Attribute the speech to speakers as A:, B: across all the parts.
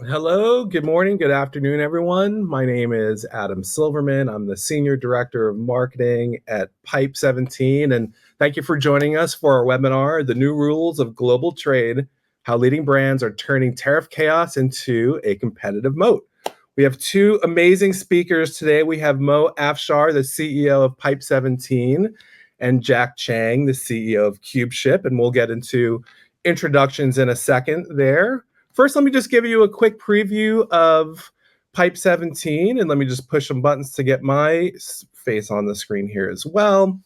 A: Hello, good morning, good afternoon, everyone. My name is Adam Silverman. I'm the Senior Director of Marketing at Pipe 17, and thank you for joining us for our webinar, The New Rules of Global Trade, How Leading Brands Are Turning Tariff Chaos into a Competitive Moat. We have two amazing speakers today. We have Mo Afshar, the CEO of Pipe 17, and Jack Chang, the CEO of Cubeship, and we'll get into introductions in a second there. First, let me just give you a quick preview of Pipe 17, and let me just push some buttons to get my face on the screen here as well.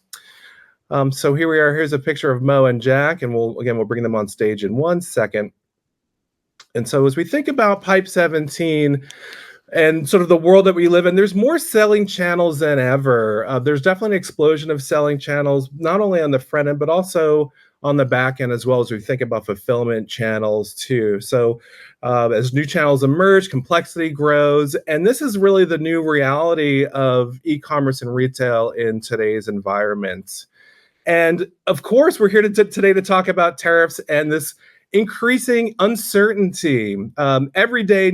A: So here we are. Here's a picture of Mo and Jack, and we'll bring them on stage in 1 second. And so as we think about Pipe 17 and sort of the world that we live in, there's more selling channels than ever. There's definitely an explosion of selling channels, not only on the front end, but also on the back end, as well as we think about fulfillment channels too. So as new channels emerge, complexity grows, and this is really the new reality of e-commerce and retail in today's environment. And of course, we're here today to talk about tariffs and this increasing uncertainty. Every day,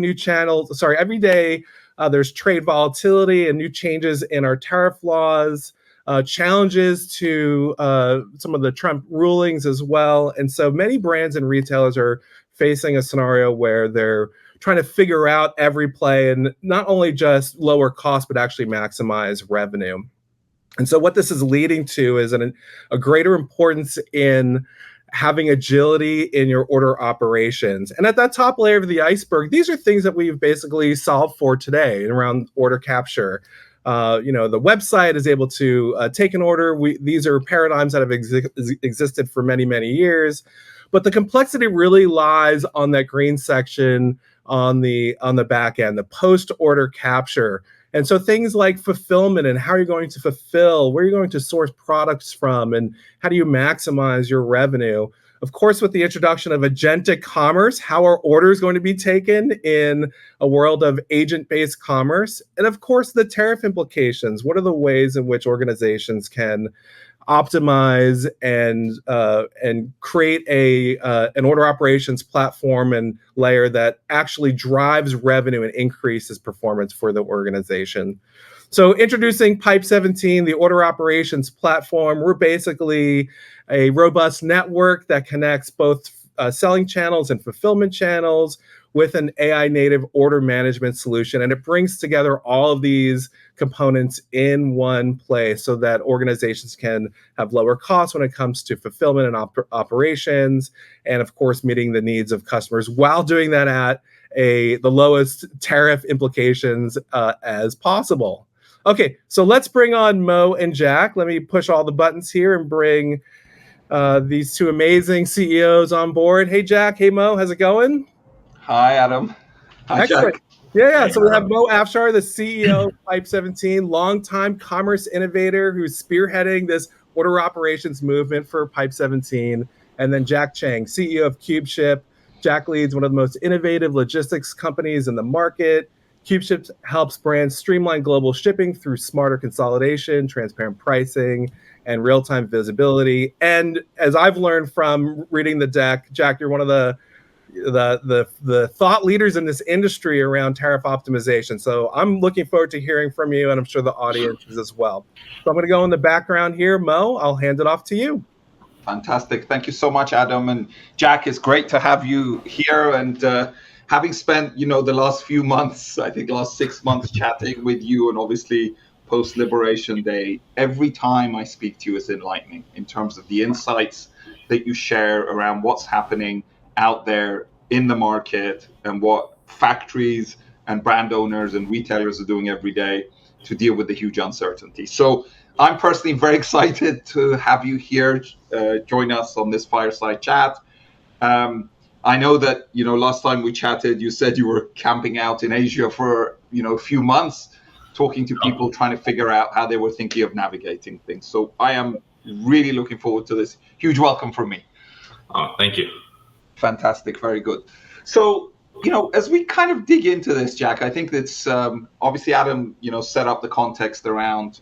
A: there's trade volatility and new changes in our tariff laws. Challenges to some of the Trump rulings as well. And so many brands and retailers are facing a scenario where they're trying to figure out every play and not only just lower cost, but actually maximize revenue. And so what this is leading to is a greater importance in having agility in your order operations. And at that top layer of the iceberg, these are things that we've basically solved for today around order capture. The website is able to take an order. These are paradigms that have existed for many, many years, but the complexity really lies on that green section on the back end, the post-order capture. And so things like fulfillment and how you're going to fulfill, where you're going to source products from, and how do you maximize your revenue. Of course, with the introduction of agentic commerce, how are orders going to be taken in a world of agent-based commerce? And of course, the tariff implications. What are the ways in which organizations can optimize and create an order operations platform and layer that actually drives revenue and increases performance for the organization? So introducing Pipe 17, the order operations platform. We're basically a robust network that connects both selling channels and fulfillment channels with an AI native order management solution. And it brings together all of these components in one place so that organizations can have lower costs when it comes to fulfillment and operations, and of course, meeting the needs of customers while doing that at the lowest tariff implications as possible. Okay, so let's bring on Mo and Jack. Let me push all the buttons here and bring these two amazing CEOs on board. Hey, Jack. Hey, Mo. How's it going?
B: Hi, Adam. Hi,
A: Excellent.
B: Jack.
A: Yeah. So we have Mo Afshar, the CEO of Pipe 17, longtime commerce innovator who's spearheading this order operations movement for Pipe 17. And then Jack Chang, CEO of Cubeship. Jack leads one of the most innovative logistics companies in the market. Cubeship helps brands streamline global shipping through smarter consolidation, transparent pricing, and real-time visibility. And as I've learned from reading the deck, Jack, you're one of the thought leaders in this industry around tariff optimization. So I'm looking forward to hearing from you, and I'm sure the audience is as well. So I'm going to go in the background here. Mo, I'll hand it off to you.
B: Fantastic. Thank you so much, Adam. And Jack, it's great to have you here. And having spent, the last few months, I think last 6 months chatting with you, and obviously post-Liberation Day, every time I speak to you is enlightening in terms of the insights that you share around what's happening out there in the market and what factories and brand owners and retailers are doing every day to deal with the huge uncertainty. So I'm personally very excited to have you here join us on this fireside chat. I know that, last time we chatted, you said you were camping out in Asia for, a few months, talking to people, trying to figure out how they were thinking of navigating things. So I am really looking forward to this. Huge welcome from me.
C: Oh, thank you.
B: Fantastic. Very good. So, as we kind of dig into this, Jack, I think that's obviously Adam, set up the context around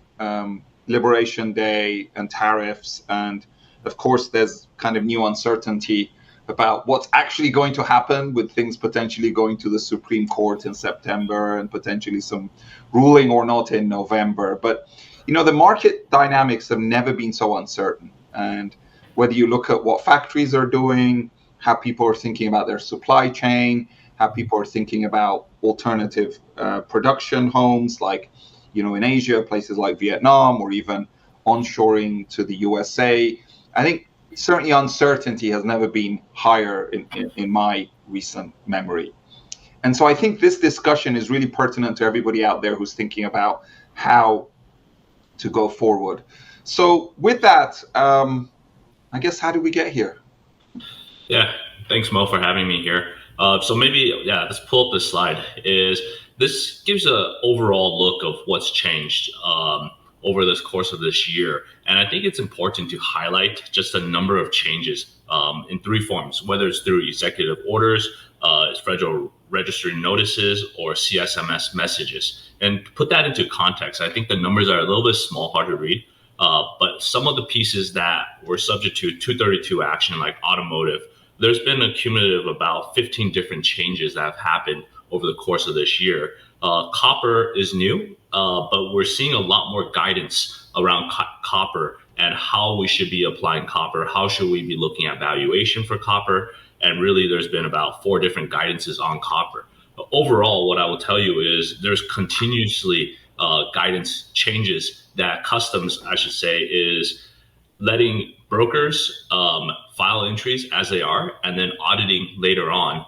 B: Liberation Day and tariffs. And of course, there's kind of new uncertainty about what's actually going to happen, with things potentially going to the Supreme Court in September and potentially some ruling or not in November. But, the market dynamics have never been so uncertain. And whether you look at what factories are doing, how people are thinking about their supply chain, how people are thinking about alternative production homes, like, in Asia, places like Vietnam, or even onshoring to the USA. I think certainly uncertainty has never been higher in my recent memory. And so I think this discussion is really pertinent to everybody out there who's thinking about how to go forward. So with that, I guess, how did we get here?
C: Yeah, thanks, Mo, for having me here. So maybe, let's pull up this slide. This gives an overall look of what's changed over this course of this year. And I think it's important to highlight just a number of changes in three forms, whether it's through executive orders, federal registry notices, or CSMS messages. And to put that into context, I think the numbers are a little bit small, hard to read. But some of the pieces that were subject to 232 action, like automotive, there's been a cumulative about 15 different changes that have happened over the course of this year. Copper is new, but we're seeing a lot more guidance around copper and how we should be applying copper, how should we be looking at valuation for copper, and really there's been about 4 different guidances on copper. But overall, what I will tell you is there's continuously guidance changes that customs, I should say, is letting brokers file entries as they are, and then auditing later on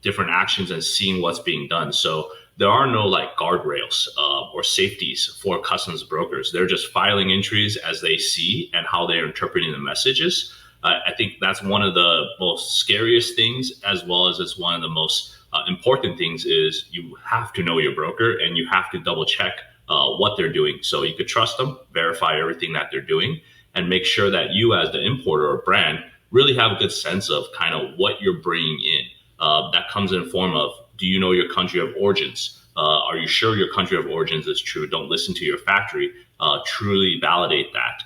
C: different actions and seeing what's being done. So there are no like guardrails or safeties for customs brokers. They're just filing entries as they see and how they're interpreting the messages. I think that's one of the most scariest things, as well as it's one of the most important things. Is you have to know your broker and you have to double check what they're doing, so you could trust them, verify everything that they're doing, and make sure that you as the importer or brand really have a good sense of kind of what you're bringing in. That comes in form of, do you know your country of origins? Are you sure your country of origins is true? Don't listen to your factory. Truly validate that.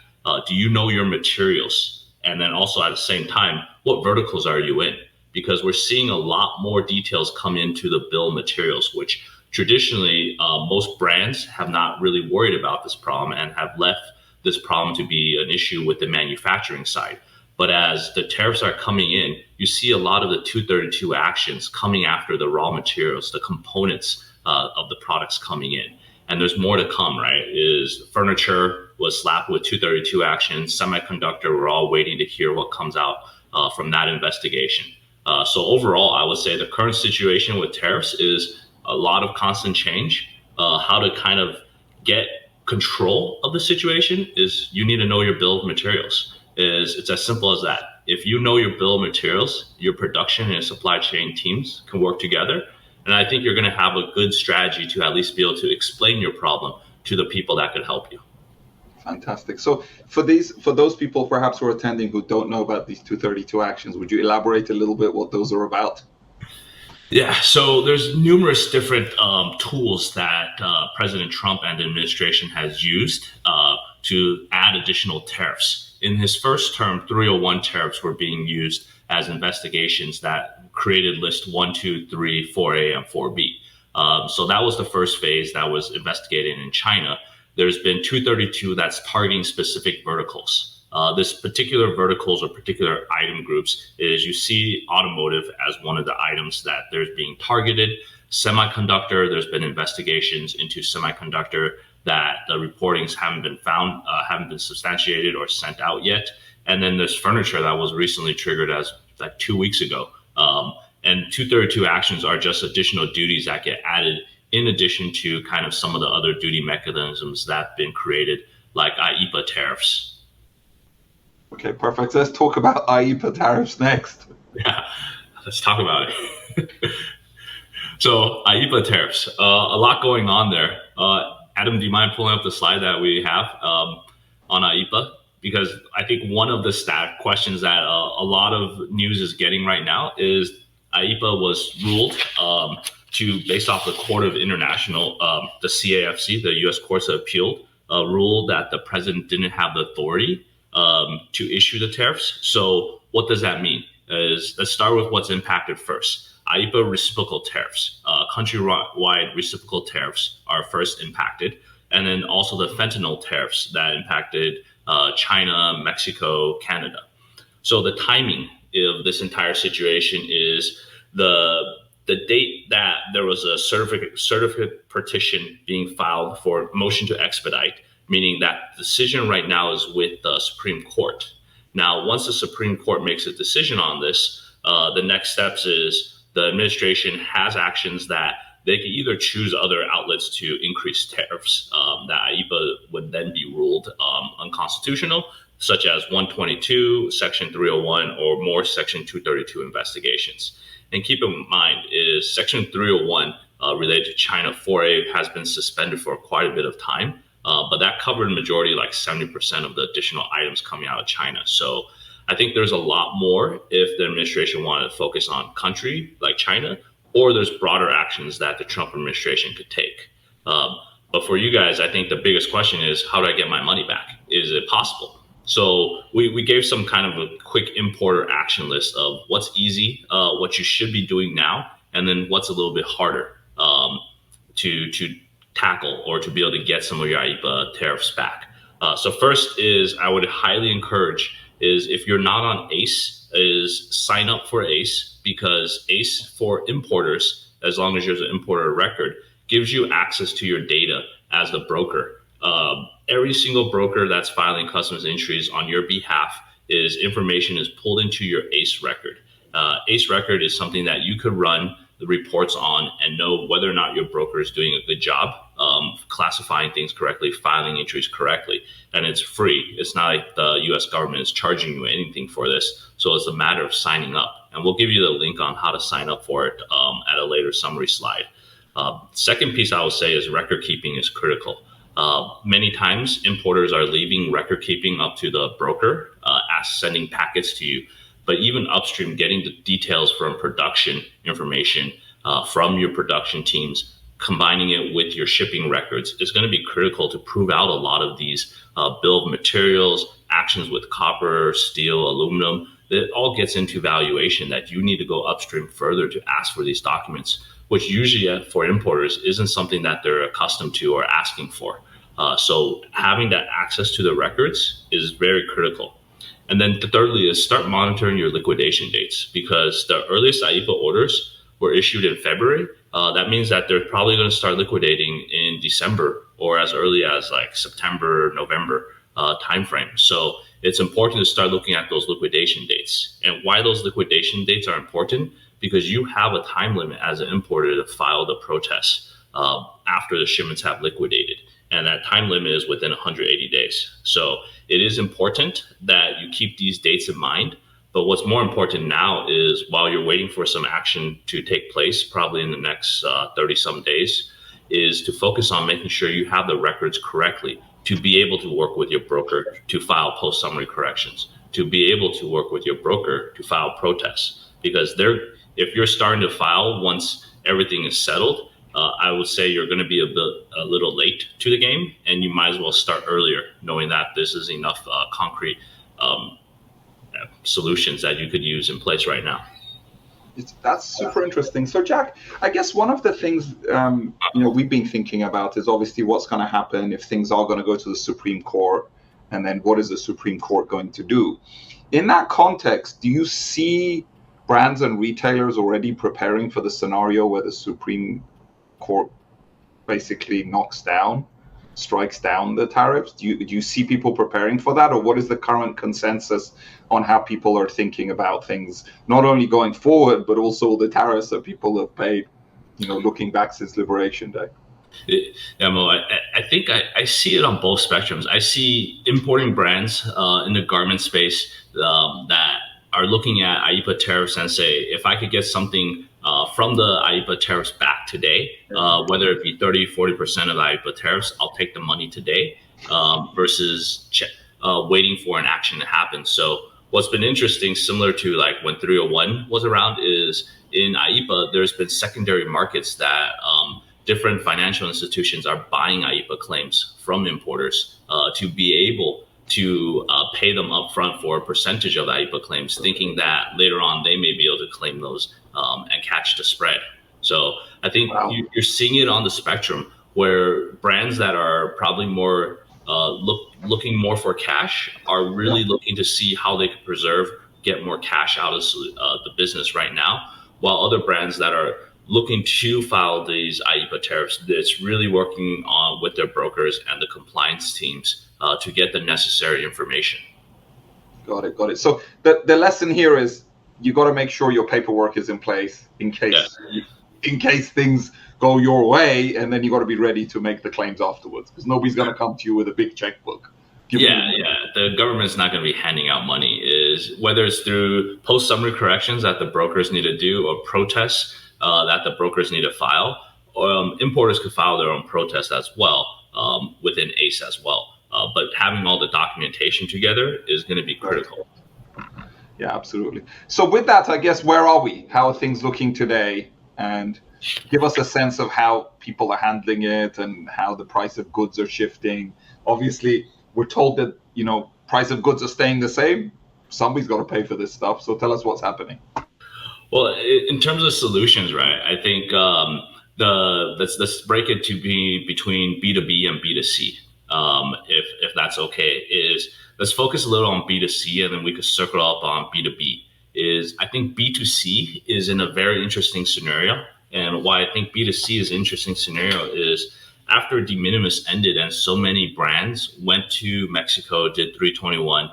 C: Do you know your materials? And then also at the same time, what verticals are you in? Because we're seeing a lot more details come into the bill of materials, which traditionally most brands have not really worried about this problem and have left this problem to be an issue with the manufacturing side. But as the tariffs are coming in, you see a lot of the 232 actions coming after the raw materials, the components of the products coming in. And there's more to come, right? Is furniture was slapped with 232 actions, semiconductor, we're all waiting to hear what comes out from that investigation. So overall, I would say the current situation with tariffs is a lot of constant change. How to kind of get control of the situation is you need to know your bill of materials. It's as simple as that. If you know your bill of materials, your production and supply chain teams can work together. And I think you're going to have a good strategy to at least be able to explain your problem to the people that could help you.
B: Fantastic. So for those people perhaps who are attending who don't know about these 232 actions, would you elaborate a little bit what those are about?
C: Yeah, so there's numerous different tools that President Trump and the administration has used to add additional tariffs. In his first term, 301 tariffs were being used as investigations that created list 1, 2, 3, 4A, and 4B. So that was the first phase that was investigated in China. There's been 232 that's targeting specific verticals. This particular verticals or particular item groups is you see automotive as one of the items that there's being targeted. Semiconductor, there's been investigations into semiconductor that the reportings haven't been found, haven't been substantiated or sent out yet. And then there's furniture that was recently triggered as like 2 weeks ago. And 232 actions are just additional duties that get added in addition to kind of some of the other duty mechanisms that have been created, like IEEPA tariffs.
B: Okay, perfect. Let's talk about IEEPA tariffs next.
C: Yeah, let's talk about it. So IEEPA tariffs, a lot going on there. Adam, do you mind pulling up the slide that we have on IEEPA? Because I think one of the questions that a lot of news is getting right now is IEEPA was ruled based off the Court of International, the CAFC, the U.S. Courts of Appeal, ruled that the president didn't have the authority to issue the tariffs. So what does that mean? is, let's start with what's impacted first. IEEPA reciprocal tariffs, countrywide reciprocal tariffs are first impacted, and then also the fentanyl tariffs that impacted China, Mexico, Canada. So the timing of this entire situation is the date that there was a certificate petition being filed for motion to expedite, meaning that decision right now is with the Supreme Court. Now, once the Supreme Court makes a decision on this, the next steps is the administration has actions that they can either choose other outlets to increase tariffs that IEEPA would then be ruled unconstitutional, such as 122, Section 301, or more Section 232 investigations. And keep in mind is Section 301 related to China 4A has been suspended for quite a bit of time, but that covered the majority, like 70% of the additional items coming out of China. So I think there's a lot more if the administration wanted to focus on country like China, or there's broader actions that the Trump administration could take. But for you guys, I think the biggest question is, how do I get my money back? Is it possible? So we gave some kind of a quick importer action list of what's easy, what you should be doing now, and then what's a little bit harder to tackle or to be able to get some of your IEEPA tariffs back. So first is, I would highly encourage is, if you're not on ACE, is sign up for ACE, because ACE for importers, as long as there's an importer record, gives you access to your data as the broker. Every single broker that's filing customs entries on your behalf information is pulled into your ACE record. ACE record is something that you could run the reports on and know whether or not your broker is doing a good job classifying things correctly, filing entries correctly, and it's free. It's not like the U.S. government is charging you anything for this, so it's a matter of signing up. And we'll give you the link on how to sign up for it at a later summary slide. Second piece I will say is record keeping is critical. Many times importers are leaving record keeping up to the broker, sending packets to you. But even upstream, getting the details from production information from your production teams, combining it with your shipping records is going to be critical to prove out a lot of these bill of materials, actions with copper, steel, aluminum. It all gets into valuation that you need to go upstream further to ask for these documents, which usually for importers isn't something that they're accustomed to or asking for. So having that access to the records is very critical. And then thirdly is start monitoring your liquidation dates, because the earliest IEEPA orders were issued in February. That means that they're probably going to start liquidating in December or as early as like September, November timeframe. So it's important to start looking at those liquidation dates. And why those liquidation dates are important, because you have a time limit as an importer to file the protest after the shipments have liquidated. And that time limit is within 180 days. So it is important that you keep these dates in mind. But what's more important now is, while you're waiting for some action to take place, probably in the next 30 some days, is to focus on making sure you have the records correctly to be able to work with your broker to file post-summary corrections, to be able to work with your broker to file protests. Because if you're starting to file once everything is settled, I would say you're going to be a little late to the game, and you might as well start earlier, knowing that this is enough concrete solutions that you could use in place right now.
B: That's super interesting. So, Jack, I guess one of the things we've been thinking about is obviously what's going to happen if things are going to go to the Supreme Court, and then what is the Supreme Court going to do? In that context, do you see brands and retailers already preparing for the scenario where the Supreme Court basically strikes down the tariffs? Do you see people preparing for that, or what is the current consensus on how people are thinking about things, not only going forward, but also the tariffs that people have paid, looking back since Liberation Day?
C: Yeah, Mo, I think I see it on both spectrums. I see importing brands in the garment space that are looking at IEEPA tariffs and say, if I could get something from the IEEPA tariffs back today, whether it be 30, 40% of the IEEPA tariffs, I'll take the money today versus waiting for an action to happen. So what's been interesting, similar to like when 301 was around, is in IEEPA, there's been secondary markets that different financial institutions are buying IEEPA claims from importers to be able to pay them upfront for a percentage of the IEEPA claims, thinking that later on they may be able to claim those and catch the spread. So I think you're seeing it on the spectrum where brands that are probably more looking more for cash are really looking to see how they can get more cash out of the business right now, while other brands that are looking to file these IEEPA tariffs, it's really working on with their brokers and the compliance teams to get the necessary information.
B: Got it. So the lesson here is you got to make sure your paperwork is in place in case things go your way, and then you got to be ready to make the claims afterwards, because nobody's going to come to you with a big checkbook.
C: The government's not going to be handing out money, is whether it's through post summary corrections that the brokers need to do, or protests that the brokers need to file. Importers could file their own protest as well within ACE as well. But having all the documentation together is going to be critical.
B: Yeah, absolutely. So with that, I guess, where are we? How are things looking today? And give us a sense of how people are handling it and how the price of goods are shifting. Obviously, we're told that, price of goods are staying the same. Somebody's got to pay for this stuff. So tell us what's happening.
C: Well, in terms of solutions, right, I think let's break it to be between B2B and B2C, if that's okay. Let's focus a little on B2C, and then we could circle up on B2B. I think B2C is in a very interesting scenario. And why I think B2C is an interesting scenario is after de minimis ended and so many brands went to Mexico, did 321,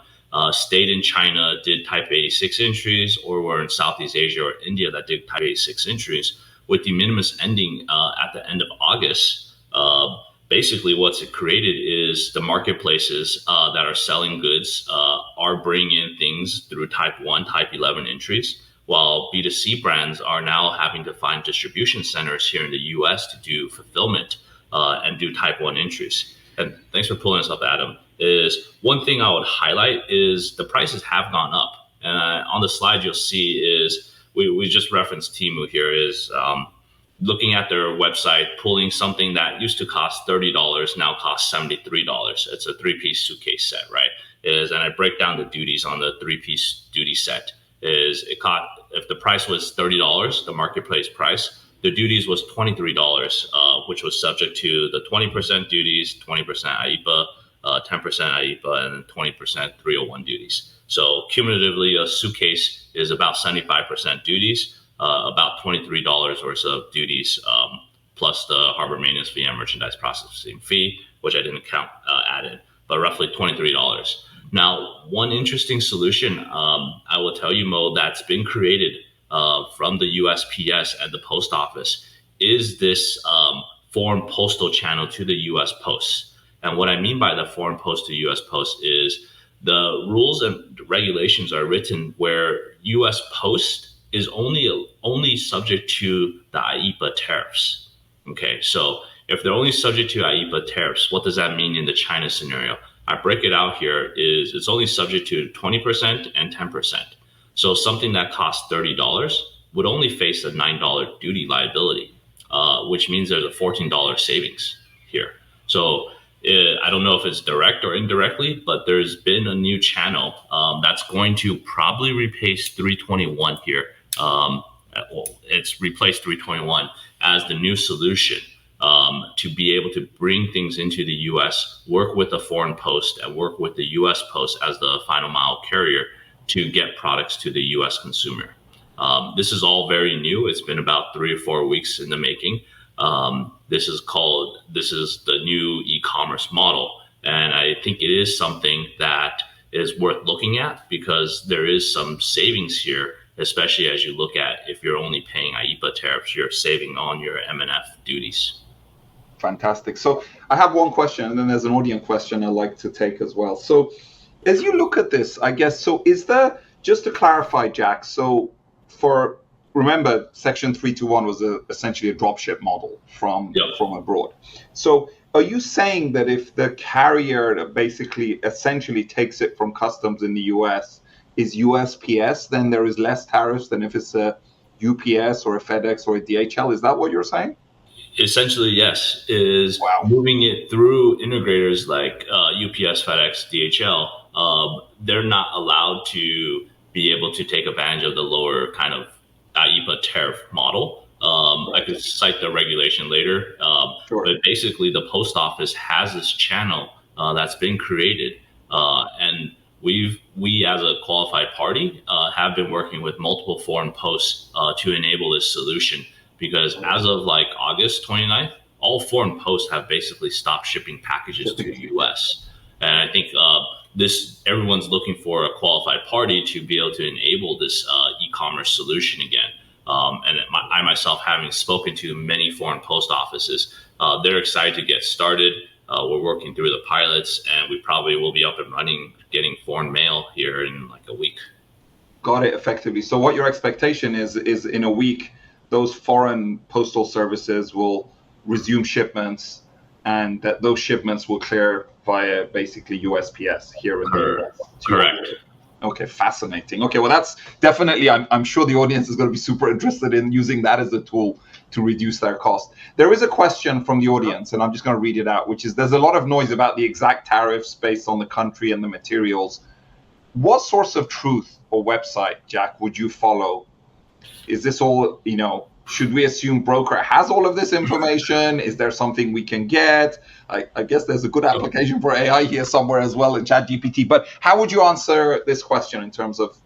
C: stayed in China, did type 86 entries, or were in Southeast Asia or India that did type 86 entries, with de minimis ending at the end of August, basically what's it created is the marketplaces that are selling goods are bringing in things through type 1, type 11 entries, while B2C brands are now having to find distribution centers here in the US to do fulfillment and do type 1 entries. And thanks for pulling this up, Adam. Is one thing I would highlight is the prices have gone up. And on the slide you'll see is, we just referenced Temu here, is looking at their website, pulling something that used to cost $30 now costs $73. It's a 3-piece suitcase set, right? And I break down the duties on the 3-piece duty set. If the price was $30, the marketplace price, the duties was $23, which was subject to the 20% duties, 20% IEEPA, 10% IEEPA, and 20% 301 duties. So cumulatively, a suitcase is about 75% duties, about $23 worth of duties, plus the harbor maintenance fee and merchandise processing fee, which I didn't add in, but roughly $23. Now, one interesting solution, I will tell you, Mo, that's been created from the USPS and the post office is this foreign postal channel to the US Post. And what I mean by the foreign post to US Post is the rules and regulations are written where US Post is only subject to the IEEPA tariffs. Okay, so if they're only subject to IEEPA tariffs, what does that mean in the China scenario? I break it out here is it's only subject to 20% and 10%. So something that costs $30 would only face a $9 duty liability, which means there's a $14 savings here. So I don't know if it's direct or indirectly, but there's been a new channel that's going to probably replace 321 here. It's replaced 321 as the new solution to be able to bring things into the U.S., work with the foreign post, and work with the U.S. Post as the final mile carrier to get products to the U.S. consumer. This is all very new. It's been about 3 or 4 weeks in the making. This is the new e-commerce model. And I think it is something that is worth looking at because there is some savings here, especially as you look at if you're only paying IEEPA tariffs, you're saving on your M&F duties.
B: Fantastic. So I have one question, and then there's an audience question I'd like to take as well. So as you look at this, I guess, so is there, just to clarify, Jack, so remember, Section 321 was essentially a dropship model from abroad. So are you saying that if the carrier basically essentially takes it from customs in the US is USPS, then there is less tariffs than if it's a UPS or a FedEx or a DHL? Is that what you're saying?
C: Essentially, yes, is
B: Wow.
C: moving it through integrators like UPS, FedEx, DHL. They're not allowed to be able to take advantage of the lower kind of IEPA tariff model. I could cite the regulation later,
B: Sure.
C: but basically the post office has this channel that's been created, and we as a qualified party have been working with multiple foreign posts to enable this solution, because as of like August 29th, all foreign posts have basically stopped shipping packages to the US. And I think this everyone's looking for a qualified party to be able to enable this e-commerce solution again. I myself, having spoken to many foreign post offices, they're excited to get started. We're working through the pilots, and we probably will be up and running, getting foreign mail here in like a week.
B: Got it, effectively. So what your expectation is in a week, those foreign postal services will resume shipments, and that those shipments will clear via basically USPS here in the US.
C: Correct.
B: Okay, fascinating. Okay, well, that's definitely, I'm sure the audience is going to be super interested in using that as a tool to reduce their cost. There is a question from the audience, and I'm just going to read it out, which is, there's a lot of noise about the exact tariffs based on the country and the materials. What source of truth or website, Jack, would you follow? Is this all, should we assume broker has all of this information? Is there something we can get? I guess there's a good application for AI here somewhere as well in ChatGPT. But how would you answer this question in terms of,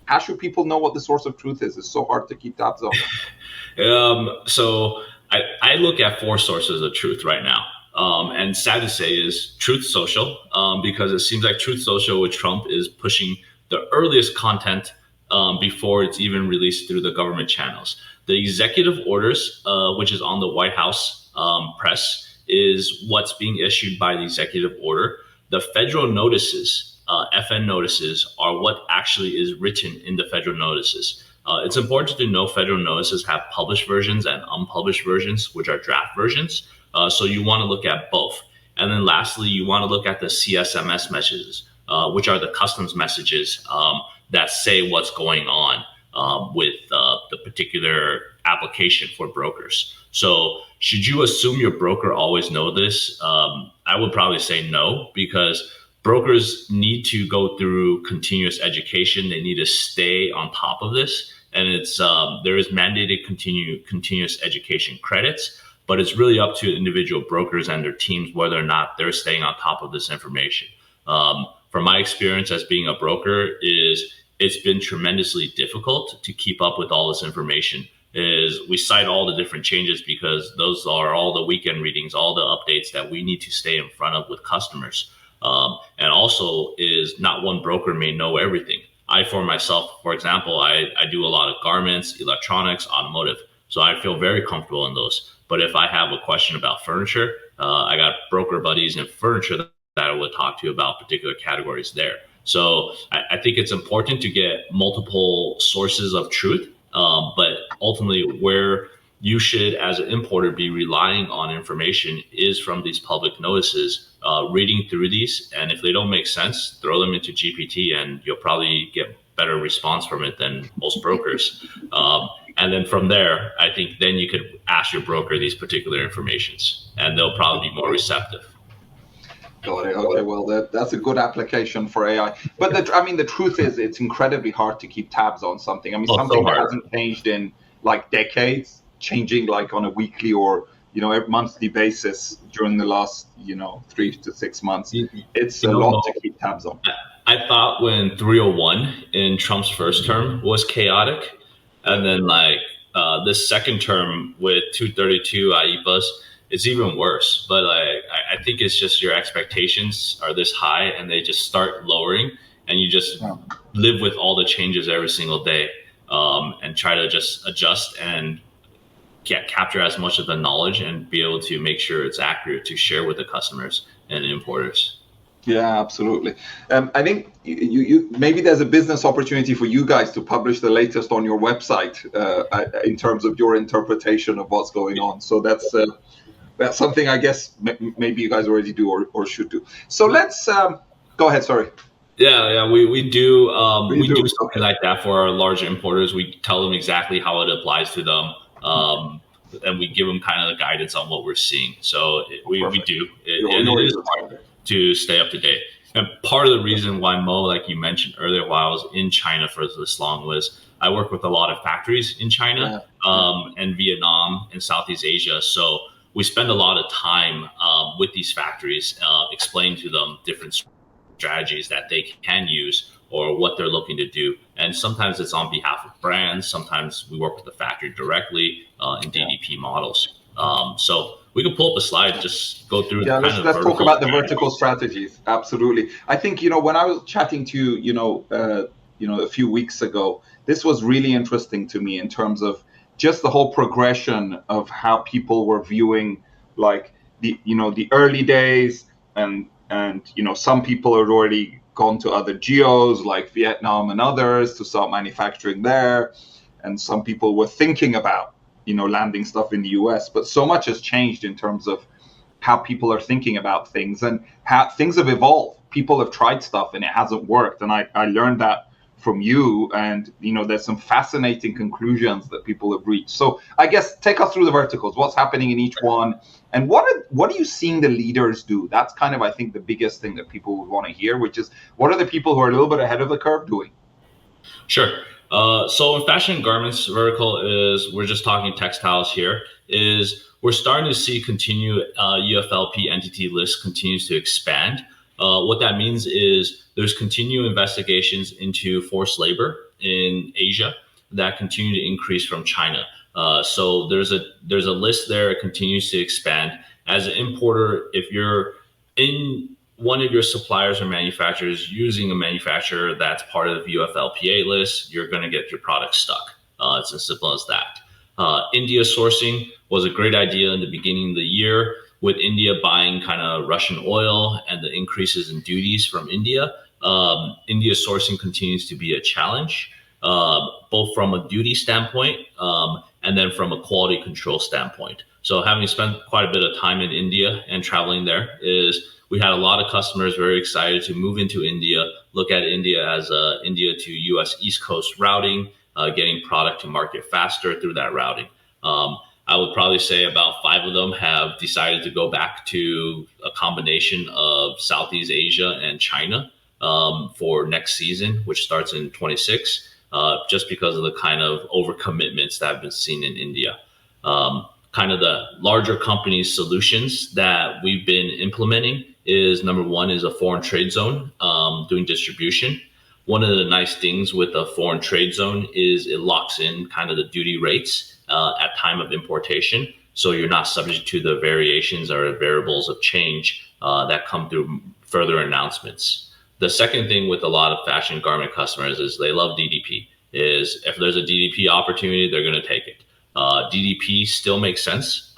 B: how should people know what the source of truth is? It's so hard to keep tabs on.
C: So I look at 4 sources of truth right now. And sad to say is Truth Social, because it seems like Truth Social with Trump is pushing the earliest content before it's even released through the government channels. The executive orders, which is on the White House press, is what's being issued by the executive order. The federal notices, FN notices, are what actually is written in the federal notices. It's important to know federal notices have published versions and unpublished versions, which are draft versions. So you want to look at both. And then lastly, you want to look at the CSMS messages, which are the customs messages that say what's going on with the particular application for brokers. So should you assume your broker always know this? I would probably say no, because brokers need to go through continuous education. They need to stay on top of this. And it's there is mandated continuous education credits, but it's really up to individual brokers and their teams whether or not they're staying on top of this information. From my experience as being a broker, it's been tremendously difficult to keep up with all this information. We cite all the different changes because those are all the weekend readings, all the updates that we need to stay in front of with customers. And also is not one broker may know everything. I, for myself, for example, I do a lot of garments, electronics, automotive. So I feel very comfortable in those. But if I have a question about furniture, I got broker buddies in furniture that I would talk to about particular categories there. So I think it's important to get multiple sources of truth, but ultimately where you should, as an importer, be relying on information is from these public notices, reading through these. And if they don't make sense, throw them into GPT and you'll probably get better response from it than most brokers. And then from there, I think then you could ask your broker these particular informations and they'll probably be more receptive.
B: Got it. Okay, well, that's a good application for AI. But the truth is, it's incredibly hard to keep tabs on something. Something that hasn't changed in like decades, changing like on a weekly or every monthly basis during the last 3 to 6 months. It's a lot to keep tabs on.
C: I thought when 301 in Trump's first term was chaotic, and then this second term with 232 IEPAs, it's even worse. But I think it's just your expectations are this high and they just start lowering and you just live with all the changes every single day and try to just adjust and capture as much of the knowledge and be able to make sure it's accurate to share with the customers and importers.
B: Yeah, absolutely. I think you maybe there's a business opportunity for you guys to publish the latest on your website in terms of your interpretation of what's going on. So that's something I guess maybe you guys already do or should do. So let's go ahead. Sorry.
C: Yeah, we do. We do something like that for our large importers. We tell them exactly how it applies to them. and we give them kind of the guidance on what we're seeing. So we do. It is hard to stay up to date. And part of the reason why Mo, like you mentioned earlier, while I was in China for this long, was I work with a lot of factories in China and Vietnam and Southeast Asia. So we spend a lot of time with these factories, explaining to them different strategies that they can use or what they're looking to do. And sometimes it's on behalf of brands. Sometimes we work with the factory directly in DDP models. So we can pull up a slide, just go through.
B: Yeah, let's talk about the vertical strategies. Absolutely. I think, when I was chatting to you, a few weeks ago, this was really interesting to me in terms of just the whole progression of how people were viewing like the early days and some people had already gone to other geos like Vietnam and others to start manufacturing there. And some people were thinking about, landing stuff in the US, but so much has changed in terms of how people are thinking about things and how things have evolved. People have tried stuff and it hasn't worked. And I learned that from you, and there's some fascinating conclusions that people have reached. So I guess take us through the verticals. What's happening in each one, and what are you seeing the leaders do? That's kind of, I think, the biggest thing that people would want to hear, which is what are the people who are a little bit ahead of the curve doing?
C: Sure. So in fashion and garments vertical, is we're just talking textiles here, is we're starting to see UFLP entity list continues to expand. What that means is there's continued investigations into forced labor in Asia that continue to increase from China. So there's a list there. It continues to expand. As an importer, if you're in one of your suppliers or manufacturers using a manufacturer that's part of the UFLPA list, you're going to get your product stuck. It's as simple as that. India sourcing was a great idea in the beginning of the year, with India buying kind of Russian oil and the increases in duties from India. India sourcing continues to be a challenge, both from a duty standpoint and then from a quality control standpoint. So having spent quite a bit of time in India and traveling there, is we had a lot of customers very excited to move into India, look at India as India to US East Coast routing, getting product to market faster through that routing. I would probably say about 5 of them have decided to go back to a combination of Southeast Asia and China for next season, which starts in 26, just because of the kind of overcommitments that have been seen in India. Kind of the larger companies solutions that we've been implementing is, number one is a foreign trade zone, doing distribution. One of the nice things with a foreign trade zone is it locks in kind of the duty rates at time of importation. So you're not subject to the variations or variables of change that come through further announcements. The second thing with a lot of fashion garment customers is they love DDP. Is if there's a DDP opportunity, they're going to take it. DDP still makes sense.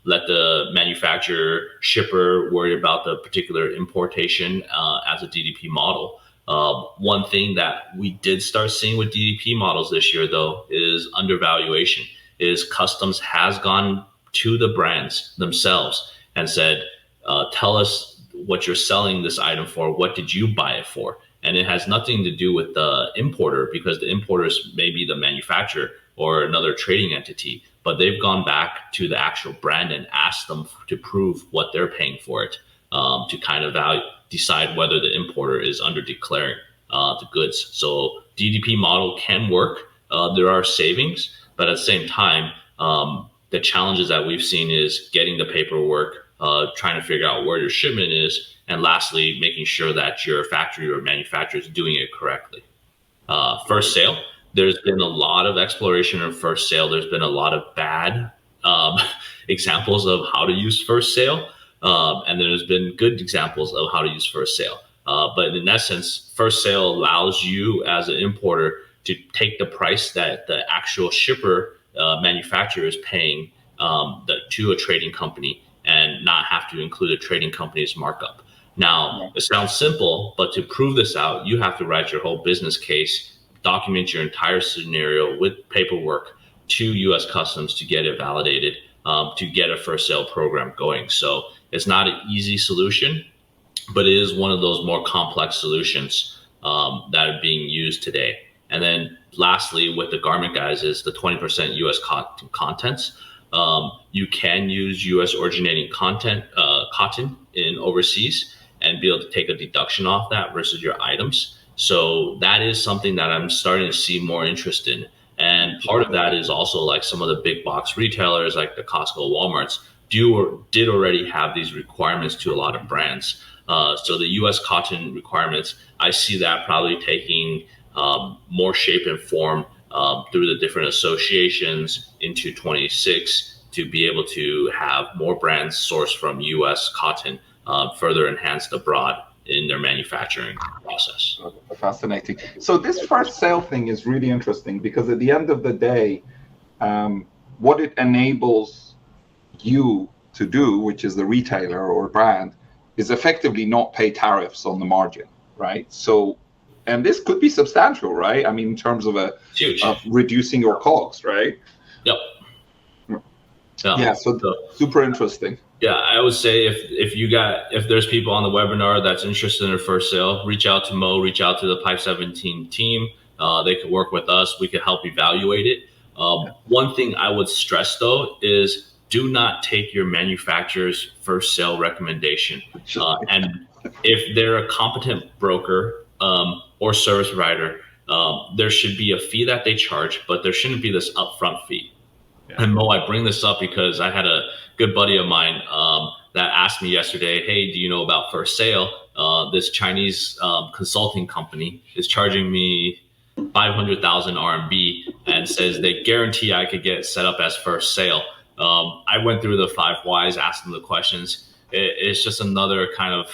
C: Let the manufacturer, shipper worry about the particular importation as a DDP model. One thing that we did start seeing with DDP models this year, though, is undervaluation. Is customs has gone to the brands themselves and said, tell us what you're selling this item for. What did you buy it for? And it has nothing to do with the importer, because the importers may be the manufacturer or another trading entity, but they've gone back to the actual brand and asked them to prove what they're paying for it, to kind of decide whether the importer is under declaring the goods. So DDP model can work. There are savings, but at the same time, the challenges that we've seen is getting the paperwork, trying to figure out where your shipment is, and lastly, making sure that your factory or manufacturer is doing it correctly. First sale, there's been a lot of exploration of first sale. There's been a lot of bad examples of how to use first sale. And there's been good examples of how to use first sale. But in essence, first sale allows you as an importer to take the price that the actual shipper manufacturer is paying to a trading company and not have to include a trading company's markup. Now, it sounds simple, but to prove this out, you have to write your whole business case, document your entire scenario with paperwork to U.S. Customs to get it validated, to get a first sale program going. So it's not an easy solution, but it is one of those more complex solutions that are being used today. And then lastly, with the garment guys is the 20% U.S. contents. You can use U.S. originating cotton in overseas and be able to take a deduction off that versus your items. So that is something that I'm starting to see more interest in. And part of that is also like some of the big box retailers like the Costco, Walmarts did already have these requirements to a lot of brands. So the U.S. cotton requirements, I see that probably taking more shape and form through the different associations into 26 to be able to have more brands sourced from U.S. cotton further enhanced abroad in their manufacturing process.
B: Fascinating. So this first sale thing is really interesting because at the end of the day, what it enables you to do, which is the retailer or brand, is effectively not pay tariffs on the margin, right? So, and this could be substantial, right? I mean, in terms of reducing your costs, right?
C: Yep.
B: Yeah. So super interesting.
C: Yeah, I would say if there's people on the webinar that's interested in a first sale, reach out to Mo, reach out to the Pipe 17 team. They could work with us. We could help evaluate it. One thing I would stress though is do not take your manufacturer's first sale recommendation. And if they're a competent broker or service provider, there should be a fee that they charge, but there shouldn't be this upfront fee. Yeah. And Mo, I bring this up because I had a good buddy of mine that asked me yesterday, hey, do you know about first sale? This Chinese consulting company is charging me 500,000 RMB and says they guarantee I could get set up as first sale. I went through the 5 whys, asked them the questions. It's just another kind of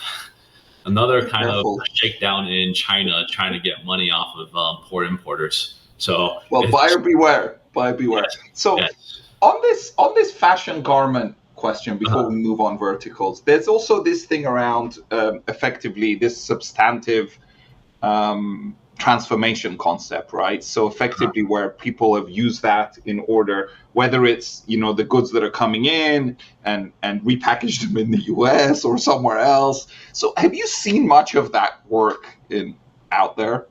C: shakedown in China trying to get money off of poor importers. So
B: buyer beware. Yes, so yes. On this fashion garment question, before we move on verticals, there's also this thing around effectively this substantive transformation concept, right? So effectively where people have used that in order, whether it's, the goods that are coming in and repackage them in the US or somewhere else. So have you seen much of that work out there?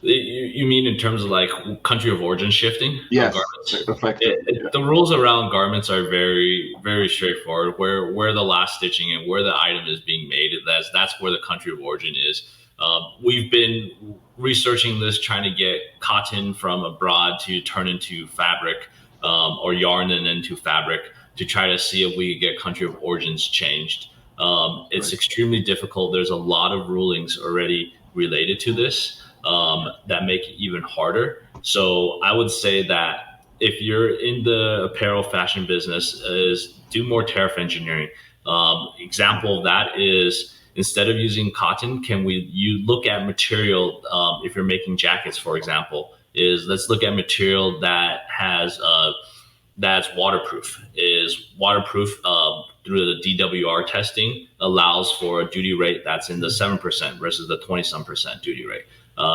C: You mean in terms of like country of origin shifting?
B: Yes,
C: the rules around garments are very, very straightforward. Where the last stitching and where the item is being made, that's where the country of origin is. We've been researching this, trying to get cotton from abroad to turn into fabric or yarn and into fabric to try to see if we could get country of origins changed. It's extremely difficult. There's a lot of rulings already related to this. That make it even harder. So I would say that if you're in the apparel fashion business, is do more tariff engineering. Example of that is instead of using cotton, you look at material, if you're making jackets, for example, let's look at material that has that's waterproof. Through the DWR testing allows for a duty rate that's in the 7% versus the 20-some% duty rate.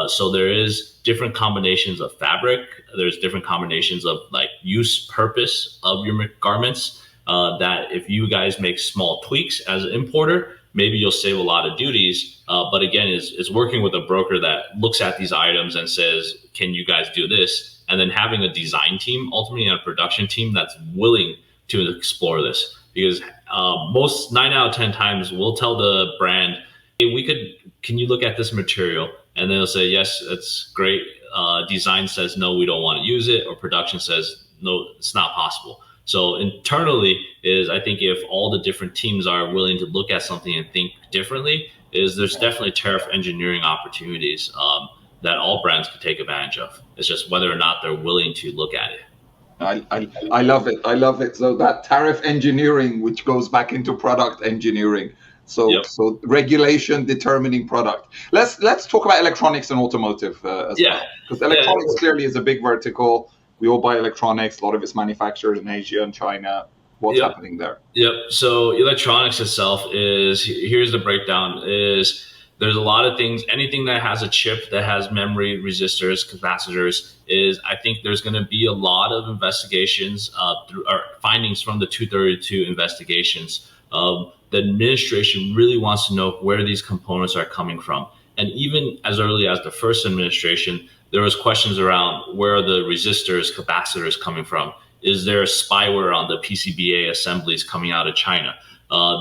C: So there is different combinations of fabric. There's different combinations of like use purpose of your garments that if you guys make small tweaks as an importer, maybe you'll save a lot of duties. But again, it's working with a broker that looks at these items and says, can you guys do this? And then having a design team, ultimately a production team that's willing to explore this. Because most 9 out of 10 times we'll tell the brand, hey, can you look at this material? And they'll say, yes, it's great. Design says, no, we don't want to use it. Or production says, no, it's not possible. So internally I think if all the different teams are willing to look at something and think differently, there's definitely tariff engineering opportunities that all brands could take advantage of. It's just whether or not they're willing to look at it.
B: I love it. I love it. So that tariff engineering, which goes back into product engineering. So regulation determining product. Let's talk about electronics and automotive as well, because electronics clearly is a big vertical. We all buy electronics. A lot of it's manufactured in Asia and China. What's happening there? Yep.
C: So electronics itself here's the breakdown. There's a lot of things. Anything that has a chip that has memory, resistors, capacitors I think there's going to be a lot of investigations or findings from the 232 investigations. The administration really wants to know where these components are coming from. And even as early as the first administration, there was questions around where are the resistors, capacitors coming from. Is there spyware on the PCBA assemblies coming out of China?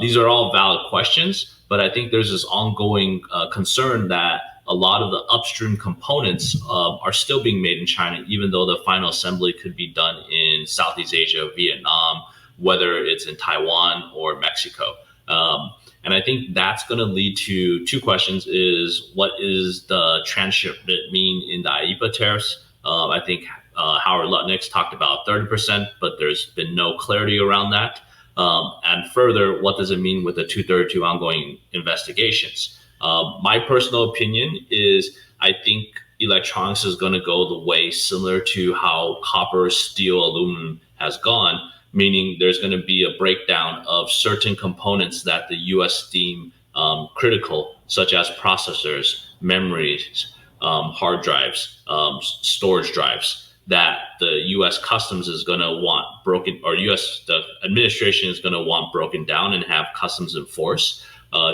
C: These are all valid questions, but I think there's this ongoing concern that a lot of the upstream components are still being made in China, even though the final assembly could be done in Southeast Asia, Vietnam, whether it's in Taiwan or Mexico. And I think that's going to lead to two questions: is what is the transshipment mean in the IEEPA tariffs? I think Howard Lutnick's talked about 30%, but there's been no clarity around that. And further, what does it mean with the 232 ongoing investigations? My personal opinion is I think electronics is going to go the way similar to how copper, steel, aluminum has gone, meaning there's going to be a breakdown of certain components that the U.S. deem critical, such as processors, memories, hard drives, storage drives, that the U.S. Customs is going to want broken, or the administration is going to want broken down and have customs enforced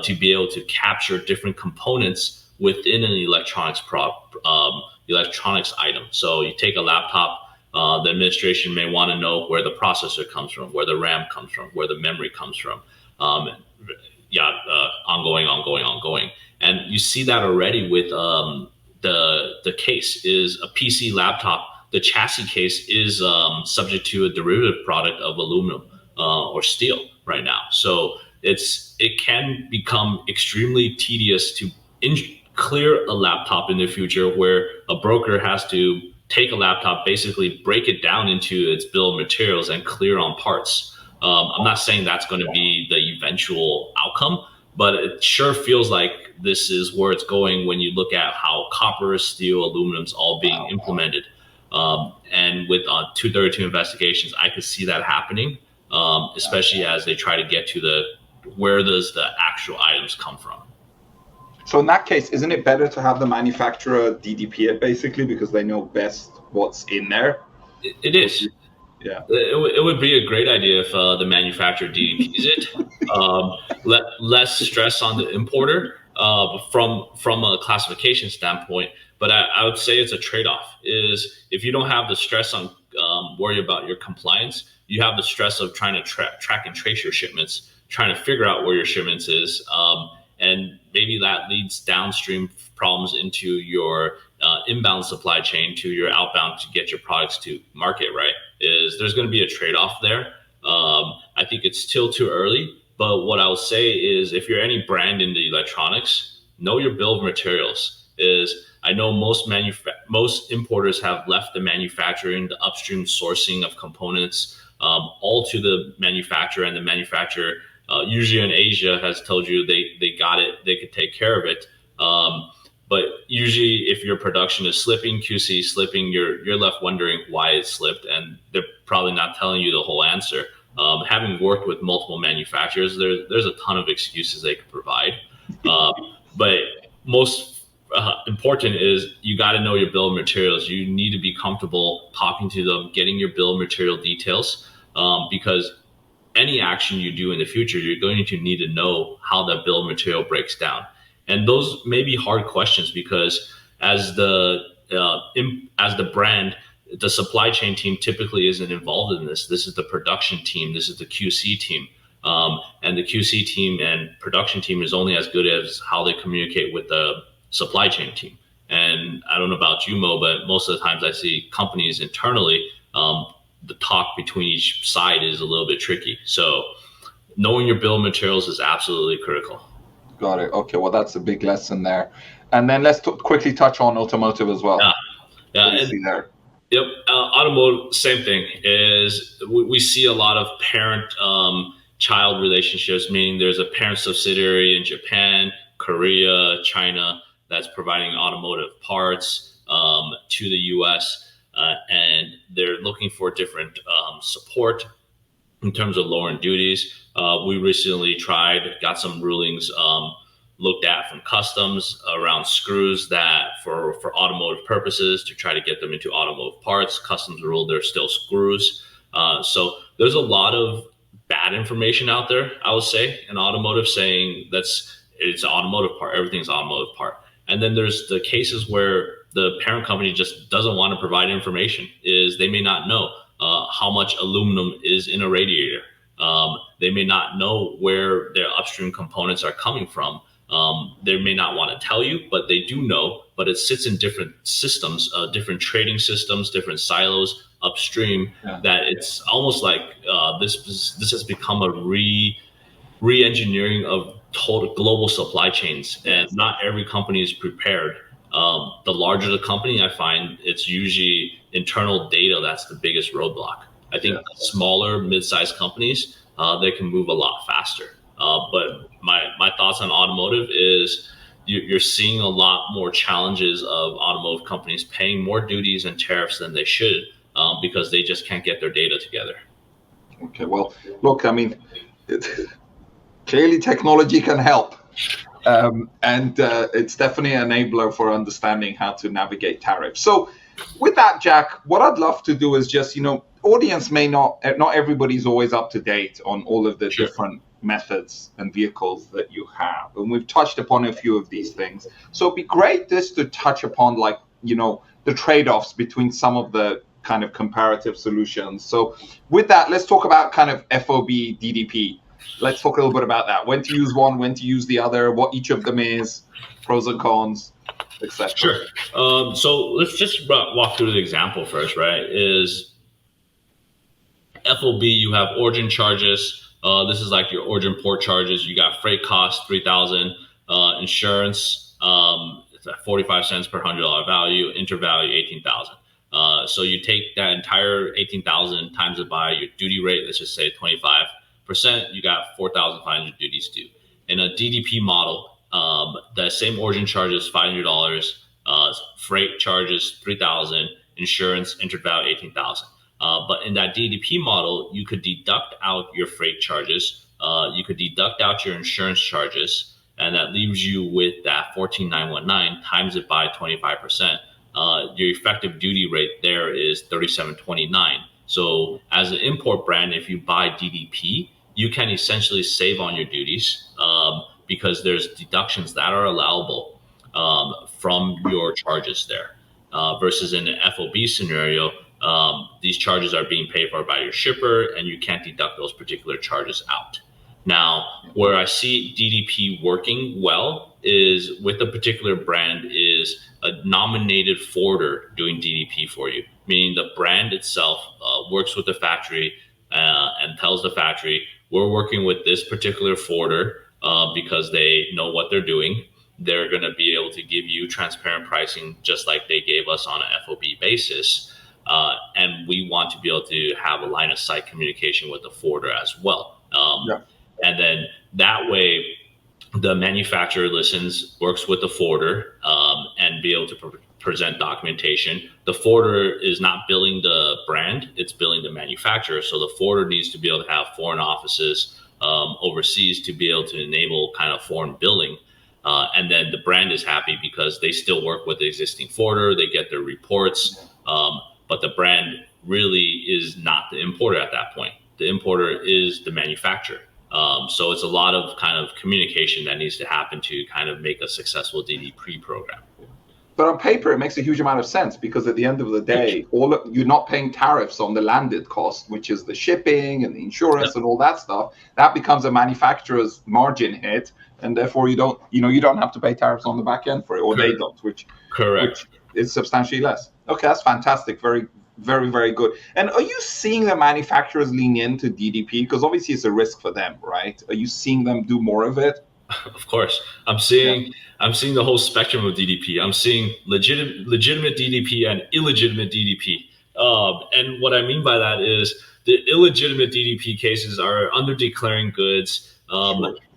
C: to be able to capture different components within an electronics item. So you take a laptop, the administration may want to know where the processor comes from, where the RAM comes from, where the memory comes from. Ongoing. And you see that already with the case is a PC laptop. The chassis case is subject to a derivative product of aluminum or steel right now. So it can become extremely tedious to clear a laptop in the future, where a broker has to take a laptop, basically break it down into its bill of materials and clear on parts. I'm not saying that's going to be the eventual outcome, but it sure feels like this is where it's going when you look at how copper, steel, aluminum's all being implemented. And with 232 investigations, I could see that happening, especially as they try to get to where does the actual items come from.
B: So in that case, isn't it better to have the manufacturer DDP it basically, because they know best what's in there?
C: It is.
B: Yeah.
C: It would be a great idea if the manufacturer DDPs it. Less stress on the importer from a classification standpoint. But I would say it's a trade-off. Is if you don't have the stress on worry about your compliance, you have the stress of trying to track and trace your shipments, trying to figure out where your shipments is. And maybe that leads downstream problems into your inbound supply chain to your outbound to get your products to market, right? There's going to be a trade-off there. I think it's still too early, but what I'll say is if you're any brand in the electronics, know your bill of materials. I know most importers have left the manufacturing, the upstream sourcing of components, all to the manufacturer, and the manufacturer usually in Asia has told you they got it, they could take care of it. But usually if your production is slipping, QC is slipping, you're left wondering why it slipped, and they're probably not telling you the whole answer. Having worked with multiple manufacturers, there's a ton of excuses they could provide. But most important is you got to know your bill of materials. You need to be comfortable talking to them, getting your bill of material details, because any action you do in the future, you're going to need to know how that bill of material breaks down. And those may be hard questions because as the brand, the supply chain team typically isn't involved in this. This is the production team. This is the QC team. And the QC team and production team is only as good as how they communicate with the supply chain team. And I don't know about you, Mo, but most of the times I see companies internally, the talk between each side is a little bit tricky. So knowing your bill of materials is absolutely critical.
B: Got it. Okay, well, that's a big lesson there. And then let's quickly touch on automotive as well.
C: Yeah.
B: What do you see there?
C: Yep. Automotive, same thing. Is we see a lot of parent-child relationships, meaning there's a parent subsidiary in Japan, Korea, China that's providing automotive parts to the U.S. And they're looking for different support in terms of lowering duties. We recently got some rulings looked at from customs around screws that for automotive purposes to try to get them into automotive parts. Customs ruled they're still screws. So there's a lot of bad information out there, I would say, in automotive saying it's an automotive part, everything's an automotive part. And then there's the cases where the parent company just doesn't want to provide information, is they may not know. A how much aluminum is in a radiator. They may not know where their upstream components are coming from. They may not want to tell you, but they do know. But it sits in different systems, different trading systems, different silos upstream. Yeah. That it's almost like this has become a re-engineering of total global supply chains, and not every company is prepared. The larger the company, I find it's usually internal data that's the biggest roadblock. I think smaller, mid-sized companies, they can move a lot faster. But my thoughts on automotive is you're seeing a lot more challenges of automotive companies paying more duties and tariffs than they should because they just can't get their data together.
B: Okay, well, look, I mean, clearly technology can help. And it's definitely an enabler for understanding how to navigate tariffs. So with that, Jack, what I'd love to do is just, audience may not everybody's always up to date on all of the different methods and vehicles that you have. And we've touched upon a few of these things. So it'd be great just to touch upon the trade-offs between some of the kind of comparative solutions. So with that, let's talk about kind of FOB, DDP. Let's talk a little bit about that. When to use one, when to use the other, what each of them is, pros and cons, etc.
C: Sure. So let's just walk through the example first, right? Is FOB, you have origin charges. This is like your origin port charges. You got freight costs, $3,000, insurance, it's at 45 cents per $100 value, intervalue, 18,000. So you take that entire 18,000 times it by your duty rate, let's just say 25%, you got 4,500 duties due. In a DDP model, the same origin charges $500, freight charges $3,000, insurance, intervalue, 18,000. But in that DDP model, you could deduct out your freight charges, you could deduct out your insurance charges, and that leaves you with that 14,919 times it by 25%. Your effective duty rate there is 37.29. So as an import brand, if you buy DDP, you can essentially save on your duties because there's deductions that are allowable from your charges there. Versus in an FOB scenario, these charges are being paid for by your shipper, and you can't deduct those particular charges out. Now, where I see DDP working well is with a particular brand is a nominated forwarder doing DDP for you, meaning the brand itself works with the factory and tells the factory, we're working with this particular forwarder because they know what they're doing. They're going to be able to give you transparent pricing just like they gave us on an FOB basis. And we want to be able to have a line of sight communication with the forwarder as well. And then that way, the manufacturer listens, works with the forwarder, and be able to present documentation. The forwarder is not billing the brand, it's billing the manufacturer. So the forwarder needs to be able to have foreign offices overseas to be able to enable kind of foreign billing. And then the brand is happy because they still work with the existing forwarder, they get their reports, but the brand really is not the importer at that point. The importer is the manufacturer. So it's a lot of kind of communication that needs to happen to kind of make a successful DDP program.
B: But on paper, it makes a huge amount of sense because at the end of the day, you're not paying tariffs on the landed cost, which is the shipping and the insurance and all that stuff. That becomes a manufacturer's margin hit, and therefore you don't have to pay tariffs on the back end for it, or they don't, which is substantially less. Okay, that's fantastic. Very, very, very good. And are you seeing the manufacturers lean into DDP? Because obviously it's a risk for them, right? Are you seeing them do more of it?
C: Of course, I'm seeing the whole spectrum of DDP. I'm seeing legitimate DDP and illegitimate DDP. And what I mean by that is the illegitimate DDP cases are under declaring goods,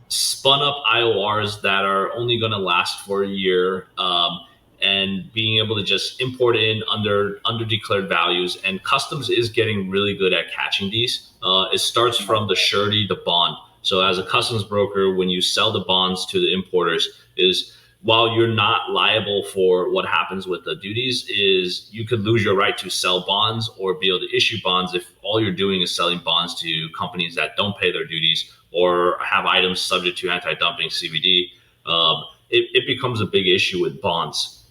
C: spun up IORs that are only going to last for a year, and being able to just import in under declared values. And customs is getting really good at catching these. It starts from the surety, the bond. So as a customs broker, when you sell the bonds to the importers, is while you're not liable for what happens with the duties, is you could lose your right to sell bonds or be able to issue bonds if all you're doing is selling bonds to companies that don't pay their duties or have items subject to anti-dumping CVD. It becomes a big issue with bonds.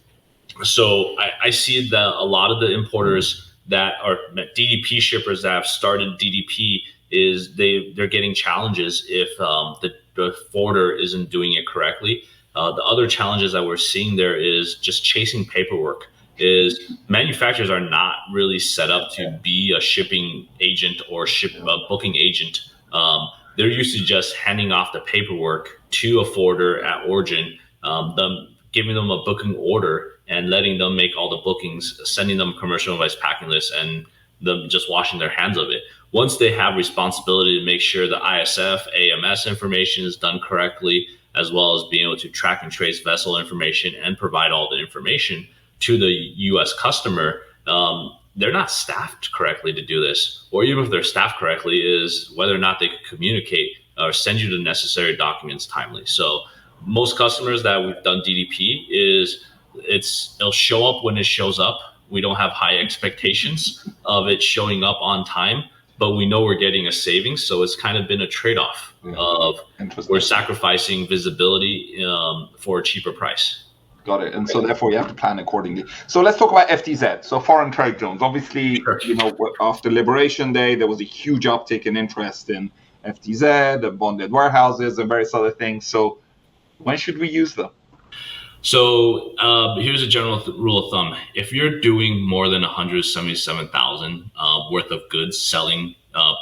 C: So I see that a lot of the importers, that are DDP shippers that have started DDP is they're getting challenges if the forwarder isn't doing it correctly. The other challenges that we're seeing there is just chasing paperwork. Is manufacturers are not really set up to be a shipping agent or booking agent. They're used to just handing off the paperwork to a forwarder at origin, giving them a booking order and letting them make all the bookings, sending them commercial invoice packing lists, and them just washing their hands of it. Once they have responsibility to make sure the ISF, AMS information is done correctly, as well as being able to track and trace vessel information and provide all the information to the U.S. customer, they're not staffed correctly to do this. Or even if they're staffed correctly, is whether or not they can communicate or send you the necessary documents timely. So most customers that we've done DDP it'll show up when it shows up. We don't have high expectations of it showing up on time, but we know we're getting a savings. So it's kind of been a trade-off of we're sacrificing visibility for a cheaper price.
B: Got it. And so therefore you have to plan accordingly. So let's talk about FTZ. So foreign trade zones. Obviously,
C: Sure.
B: After Liberation Day, there was a huge uptick in interest in FTZ, the bonded warehouses, and various other things. So when should we use them?
C: So here's a general rule of thumb. If you're doing more than 177,000 worth of goods selling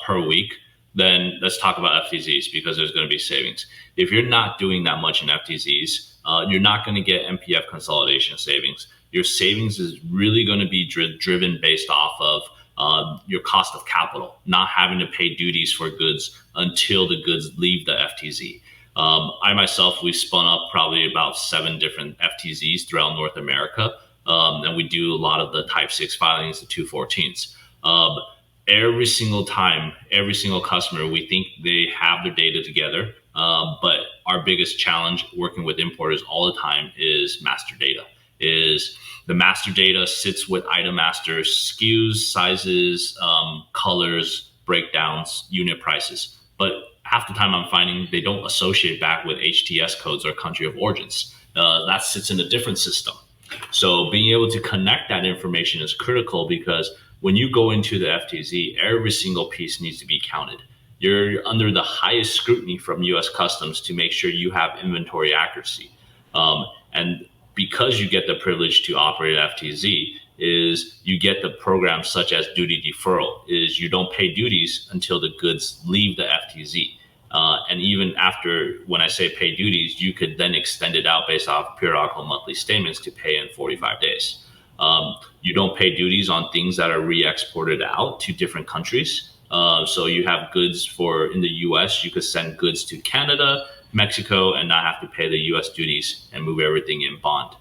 C: per week, then let's talk about FTZs because there's going to be savings. If you're not doing that much in FTZs, you're not going to get MPF consolidation savings. Your savings is really going to be driven based off of your cost of capital, not having to pay duties for goods until the goods leave the FTZ. I myself, we spun up probably about 7 different FTZs throughout North America, and we do a lot of the Type 6 filings, the 214s. Every single time, every single customer, we think they have their data together, but our biggest challenge working with importers all the time is master data. Is the master data sits with item masters, SKUs, sizes, colors, breakdowns, unit prices, but half the time I'm finding they don't associate back with HTS codes or country of origins. That sits in a different system. So being able to connect that information is critical because when you go into the FTZ, every single piece needs to be counted. You're under the highest scrutiny from US Customs to make sure you have inventory accuracy. And because you get the privilege to operate FTZ, is you get the programs such as duty deferral, is you don't pay duties until the goods leave the FTZ. And even after, when I say pay duties, you could then extend it out based off periodical monthly statements to pay in 45 days. You don't pay duties on things that are re-exported out to different countries. So you have goods in the US, you could send goods to Canada, Mexico, and not have to pay the US duties and move everything in bond.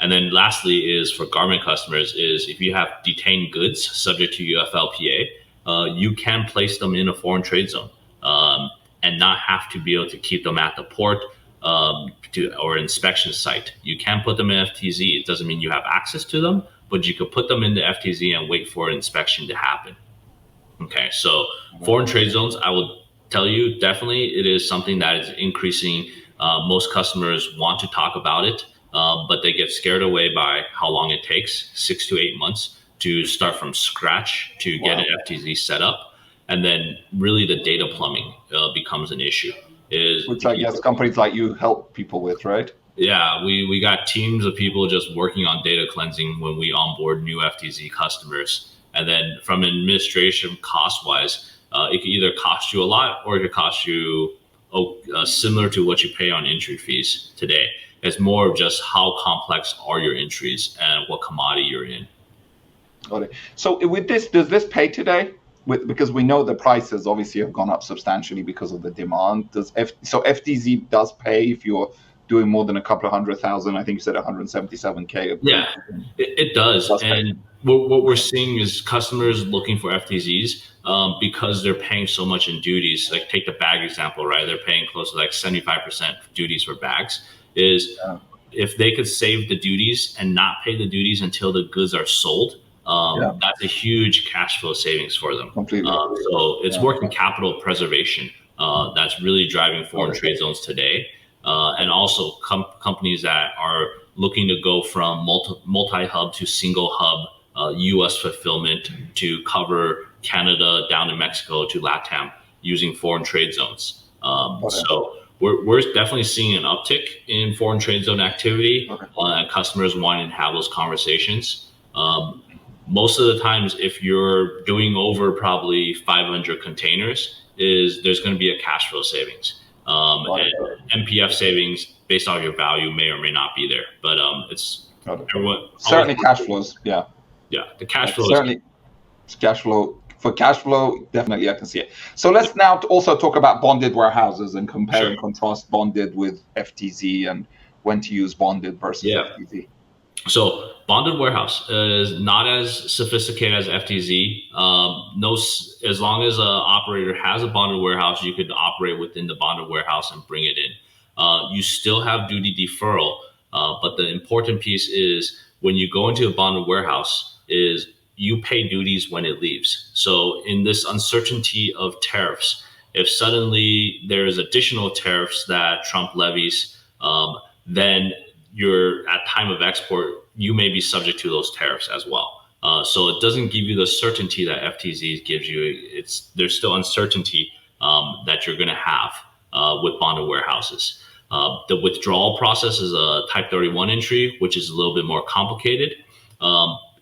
C: And then lastly is for garment customers is if you have detained goods subject to UFLPA, you can place them in a foreign trade zone and not have to be able to keep them at the port or inspection site. You can put them in FTZ. It doesn't mean you have access to them, but you could put them in the FTZ and wait for inspection to happen. Okay, so foreign trade zones, I will tell you, definitely it is something that is increasing. Most customers want to talk about it, but they get scared away by how long it takes, 6 to 8 months to start from scratch to get an FTZ set up. And then really the data plumbing becomes an issue.
B: Which I guess companies like you help people with, right?
C: Yeah, we got teams of people just working on data cleansing when we onboard new FTZ customers. And then from administration cost-wise, it could either cost you a lot or it could cost you similar to what you pay on entry fees today. It's more of just how complex are your entries and what commodity you're in.
B: Got it. So with this, does this pay today? Because we know the prices obviously have gone up substantially because of the demand. So FTZ does pay if you're doing more than a couple of 100,000. I think you said 177K.
C: Yeah, it does. And what we're seeing is customers looking for FTZs because they're paying so much in duties. Like take the bag example, right? They're paying close to like 75% duties for bags. If they could save the duties and not pay the duties until the goods are sold, that's a huge cash flow savings for them.
B: Completely.
C: So it's working capital preservation that's really driving foreign trade zones today. And also companies that are looking to go from multi-hub to single hub U.S. fulfillment to cover Canada down to Mexico to LATAM using foreign trade zones. So we're definitely seeing an uptick in foreign trade zone activity, and customers wanting to have those conversations. Most of the times, if you're doing over probably 500 containers, there's going to be a cash flow savings. And MPF savings based on your value may or may not be there, but it's everyone
B: certainly cash flows. Yeah,
C: the cash flow
B: certainly cash flow. For cash flow, definitely I can see it. So let's now also talk about bonded warehouses and compare and contrast bonded with FTZ and when to use bonded versus FTZ.
C: So bonded warehouse is not as sophisticated as FTZ. As long as an operator has a bonded warehouse, you could operate within the bonded warehouse and bring it in. You still have duty deferral, but the important piece is when you go into a bonded warehouse is you pay duties when it leaves. So in this uncertainty of tariffs, if suddenly there's additional tariffs that Trump levies, then you're at time of export, you may be subject to those tariffs as well. So it doesn't give you the certainty that FTZ gives you. There's still uncertainty that you're going to have with bonded warehouses. The withdrawal process is a Type 31 entry, which is a little bit more complicated.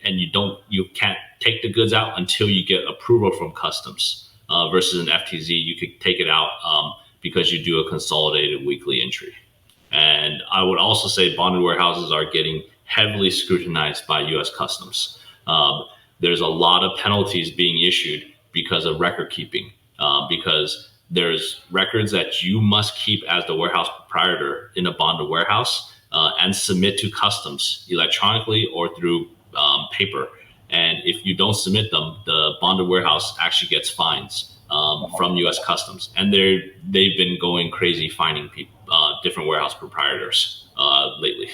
C: And you can't take the goods out until you get approval from customs. Versus an FTZ, you could take it out because you do a consolidated weekly entry. And I would also say bonded warehouses are getting heavily scrutinized by U.S. Customs. There's a lot of penalties being issued because of record keeping, because there's records that you must keep as the warehouse proprietor in a bonded warehouse and submit to customs electronically or through paper. And if you don't submit them, the bonded warehouse actually gets fines from U.S. Customs. And they've been going crazy finding people, different warehouse proprietors lately.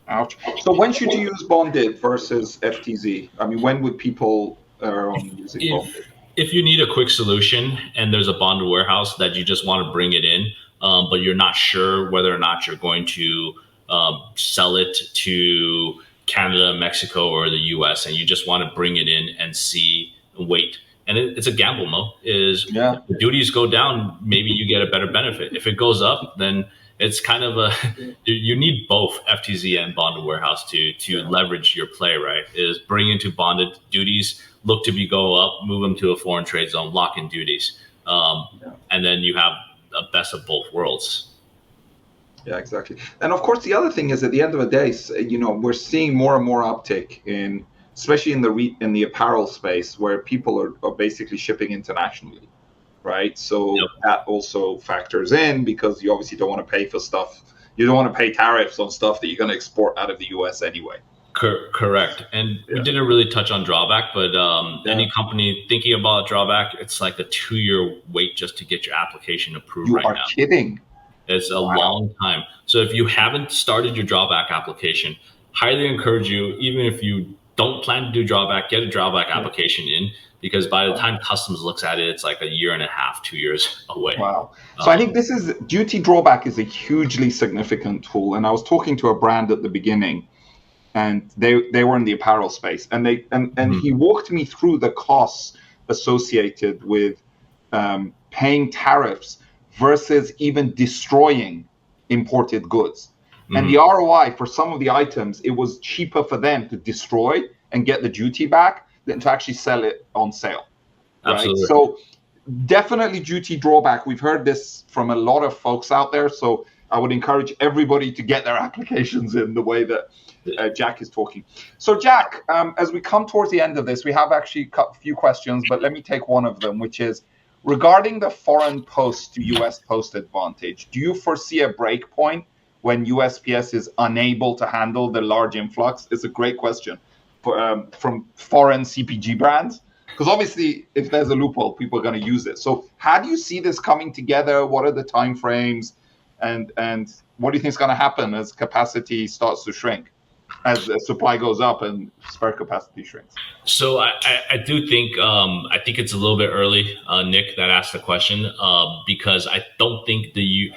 B: Ouch. So when should you use bonded versus FTZ? I mean, when would people using bonded?
C: If you need a quick solution and there's a bonded warehouse that you just want to bring it in, but you're not sure whether or not you're going to sell it to Canada, Mexico, or the US, and you just want to bring it in and see and wait. And it's a gamble, Mo. If the duties go down, maybe you get a better benefit. If it goes up, then it's kind of you need both FTZ and bonded warehouse to leverage your play, right? Is bring into bonded duties, look to go up, move them to a foreign trade zone, lock in duties. And then you have a best of both worlds.
B: Yeah, exactly. And of course, the other thing is at the end of the day, we're seeing more and more uptick especially in the apparel space where people are basically shipping internationally, right? So that also factors in because you obviously don't want to pay for stuff. You don't want to pay tariffs on stuff that you're going to export out of the US anyway.
C: Correct. And we didn't really touch on drawback, but any company thinking about drawback, it's like a 2-year wait just to get your application approved right now.
B: You are kidding.
C: It's a long time. So if you haven't started your drawback application, highly encourage you, even if you don't plan to do drawback, get a drawback application in, because by the time customs looks at it, it's like 1.5 years, 2 years away.
B: Wow. So I think duty drawback is a hugely significant tool. And I was talking to a brand at the beginning, and they were in the apparel space, and he walked me through the costs associated with paying tariffs versus even destroying imported goods. And the ROI for some of the items, it was cheaper for them to destroy and get the duty back than to actually sell it on sale. Right?
C: Absolutely.
B: So definitely duty drawback. We've heard this from a lot of folks out there. So I would encourage everybody to get their applications in the way that Jack is talking. So Jack, as we come towards the end of this, we have actually a few questions, but let me take one of them, which is, regarding the foreign post to US post advantage, do you foresee a break point when USPS is unable to handle the large influx? It's a great question from foreign CPG brands, because obviously if there's a loophole, people are going to use it. So how do you see this coming together? What are the timeframes, and what do you think is going to happen as capacity starts to shrink, as the supply goes up and spare capacity shrinks?
C: So I do think it's a little bit early, Nick, that asked the question, because I don't think the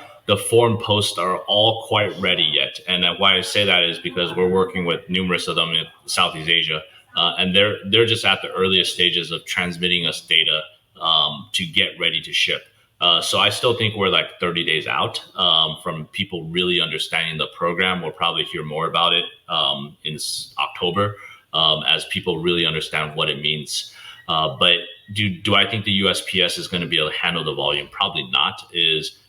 C: foreign posts are all quite ready yet. And why I say that is because we're working with numerous of them in Southeast Asia and they're just at the earliest stages of transmitting us data to get ready to ship. So I still think we're like 30 days out from people really understanding the program. We'll probably hear more about it in October as people really understand what it means. But do I think the USPS is going to be able to handle the volume? Probably not.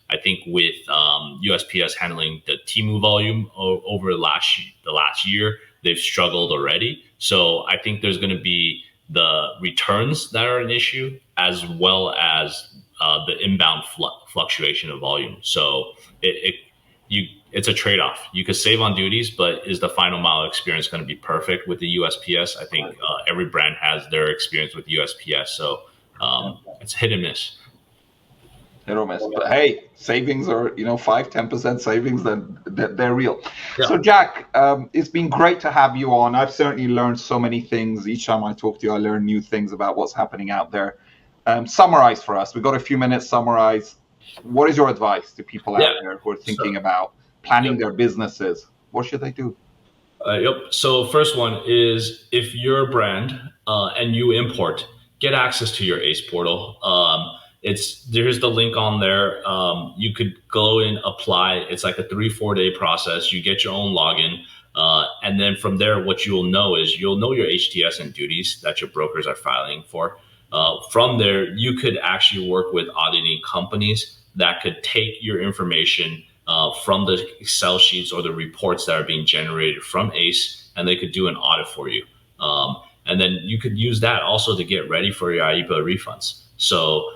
C: I think with USPS handling the Temu volume over the last year, they've struggled already. So I think there's going to be the returns that are an issue, as well as the inbound fluctuation of volume. So it's a trade-off. You could save on duties, but is the final mile experience going to be perfect with the USPS? I think every brand has their experience with USPS, so it's hit and miss.
B: Hit or miss. But hey, savings are 5-10% savings, then they're real. Yeah. So Jack, it's been great to have you on. I've certainly learned so many things. Each time I talk to you, I learn new things about what's happening out there. Summarize for us. We've got a few minutes. Summarize. What is your advice to people out there who are thinking about planning their businesses? What should they do?
C: So first one is, if you're a brand and you import, get access to your ACE portal. There's the link on there. You could go and apply. It's like a 3-4 day process. You get your own login. And then from there, what you'll know your HTS and duties that your brokers are filing for. From there, you could actually work with auditing companies that could take your information from the Excel sheets or the reports that are being generated from ACE, and they could do an audit for you. And then you could use that also to get ready for your IEPA refunds. So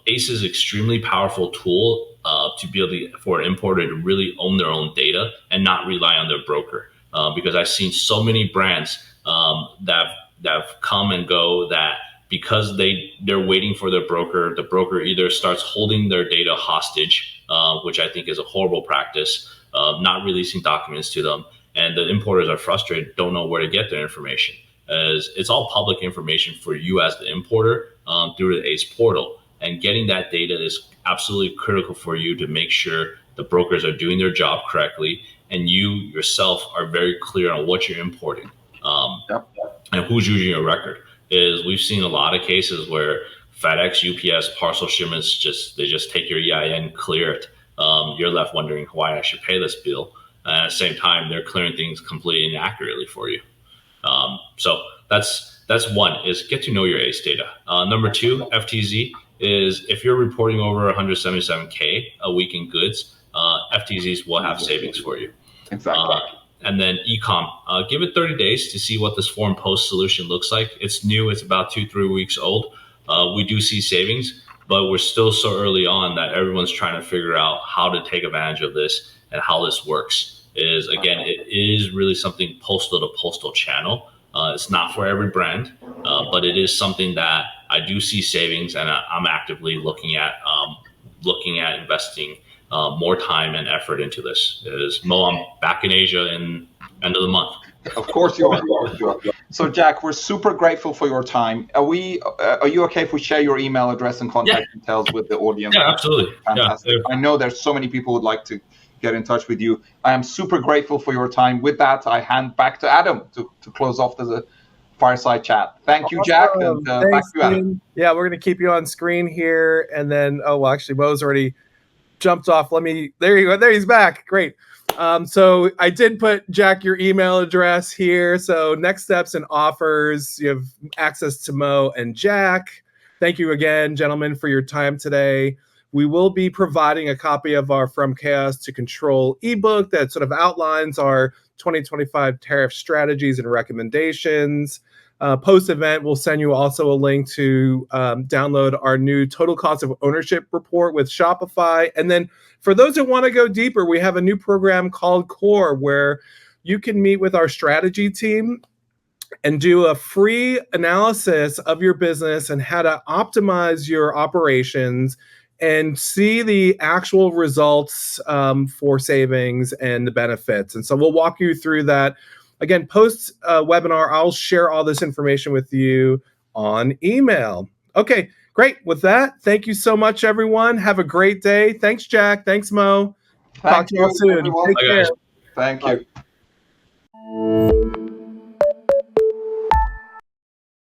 C: ACE is an extremely powerful tool to be able for an importer to really own their own data and not rely on their broker. Because I've seen so many brands that have come and go that because they're waiting for their broker, the broker either starts holding their data hostage, which I think is a horrible practice, not releasing documents to them, and the importers are frustrated, don't know where to get their information. As it's all public information for you as the importer through the ACE portal, and getting that data is absolutely critical for you to make sure the brokers are doing their job correctly, and you yourself are very clear on what you're importing and who's using your record. We've seen a lot of cases where FedEx, UPS, parcel shipments they just take your EIN, clear it. You're left wondering why I should pay this bill. And at the same time, they're clearing things completely inaccurately for you. So that's one, is get to know your ACE data. Number two, FTZ, is if you're reporting over 177K a week in goods, FTZs will have savings for you.
B: Exactly.
C: And then e-com, give it 30 days to see what this form post solution looks like. It's new. It's about 2-3 weeks old. We do see savings, but we're still so early on that everyone's trying to figure out how to take advantage of this and how this works. It is really something postal to postal channel. It's not for every brand, but it is something that I do see savings, and I'm actively looking at investing more time and effort into this. Mo, I'm back in Asia in end of the month.
B: Of course you are. So Jack, we're super grateful for your time. Are you okay if we share your email address and contact details with the audience?
C: Yeah, absolutely.
B: Fantastic. Yeah. I know there's so many people who would like to get in touch with you. I am super grateful for your time. With that, I hand back to Adam to close off the fireside chat. Thank you, Jack. And back to you, Adam.
A: Yeah, we're going to keep you on screen here. And then, actually, Mo's already jumped off. There you go. There he's back. Great. So I did put, Jack, your email address here. So next steps and offers, you have access to Mo and Jack. Thank you again, gentlemen, for your time today. We will be providing a copy of our From Chaos to Control ebook that sort of outlines our 2025 tariff strategies and recommendations. Post-event, we'll send you also a link to download our new total cost of ownership report with Shopify. And then for those who want to go deeper, we have a new program called Core, where you can meet with our strategy team and do a free analysis of your business and how to optimize your operations and see the actual results for savings and the benefits. And so we'll walk you through that. Again, post webinar, I'll share all this information with you on email. Okay, great. With that, thank you so much, everyone. Have a great day. Thanks, Jack. Thanks, Mo. Talk to you all soon. Take care.
B: Thank you.